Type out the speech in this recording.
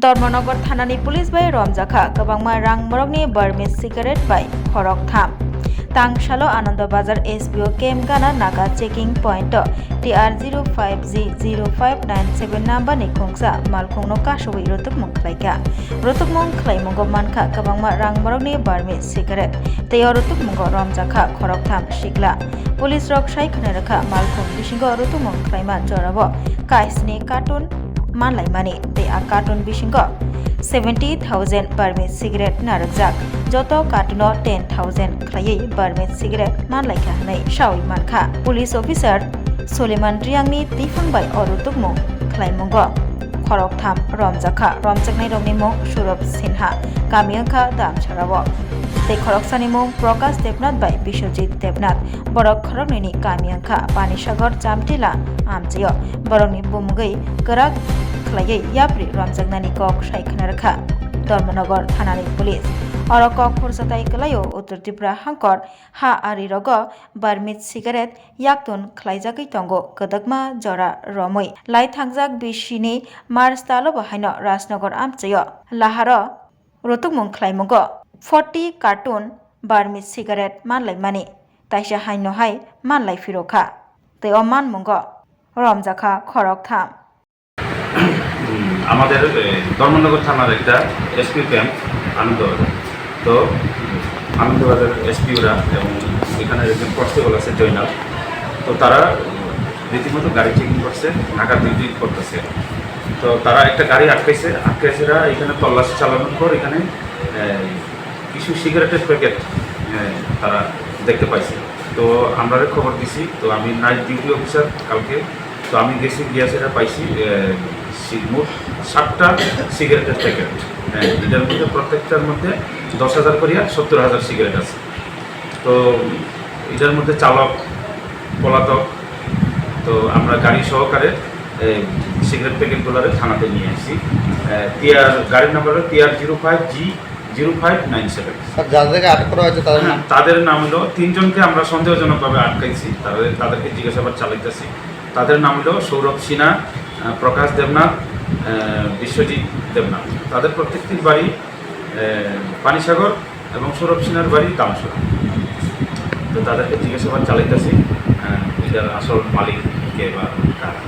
धर्मनगर थानानि police bai romjakha kwbangma rang morokni barmis cigarette bai khorok tham tangshalo Anandabazar SBO camp gana naga checking point TR05G0597 number ni khongsa malkhungno kasoi rotukmung khlaika rotukmung khlaimungo mankha kwbangma rang morokni barmis cigarette tei rotukmungo romjakha khorok tham sikla police rok sai khnarakha malkhung bisingo rotukmung khlaima jorabo kaisni carton manlaimani tei a carton bisingo 70,000 barmis cigarette narakjak joto cartono 10,000 khlaiui barmis cigarette manlaikha hanai sawi mankha police officer Suleiman Riangni tifang bai orutukmung khlaimungo khorok tham romjakha romjaknai rokni mung Surab Sinha Kamiangkha Damcharabo tei khoroksani mung Prakash Debnath bai Biswajit Debnath borok khoroknini Kamiangkha Panisagar Chamtila amchayo borokni bumgui kwrak khlaiui yapri romjaknani kok saikna rakha Dharmanagar thanani police oro kok khursatai klaio Uttar Tripura hangkor ha ari rogo barmis cigarette yaktun khlaijagui tongo kodakma jora romui lai thangjak bisini March talo bahaino Rajnagar amchayo laharo rotukmung khlaimungo 40 carton barmis cigarette manlaimani taisa haino hai manlai firokha tei o manmungo romjakha khorok tham আমাদের ধর্মনগর থানার একটা SP camp Anandabazar তো আনন্দবাজার এসপিওরা এবং এখানে একজন constable আছে জয়নাল তো তারা রীতিমতো গাড়ি চেকিং করছে নাকা ডিউটি করতেছে তো তারা একটা গাড়ি আটকাইছেরা এখানে তল্লাশি চালানোর পর এখানে কিছু সিগারেটের প্যাকেট তারা দেখতে পাইছে তো আমরা খবর দিছি তো আমি নাইট ডিউটি অফিসার কালকে তো আমি গেছি গিয়া সেটা পাইছি মোট 7টা সিগারেটের প্যাকেট এটার মধ্যে প্রত্যেকটার মধ্যে 10,000 করিয়া 70,000 সিগারেট আছে তো এটার মধ্যে চালক পলাতক তো আমরা গাড়ি সহকারে সিগারেট প্যাকেটগুলোরে থানাতে নিয়ে আসছি গাড়ির নাম্বার হলো TR05G0597 যাদেরকে আটক করা হয়েছে তাদের নাম হলো 3 জনকে আমরা সন্দেহজনকভাবে আটকাইছি তাদেরকে জিজ্ঞাসাবাদ চালাইতেছি তাদের নাম হলো সৌরভ সিনহা প্রকাশ দেবনাথ বিশ্বজিৎ দেবনাথ তাদের প্রত্যেকটির বাড়ি পানিসাগর এবং সৌরভ সিনহার বাড়ি দামসরা তো তাদেরকে জিজ্ঞাসাবাদ চালাইতেছি এটার আসল মালিক কে বা কারা।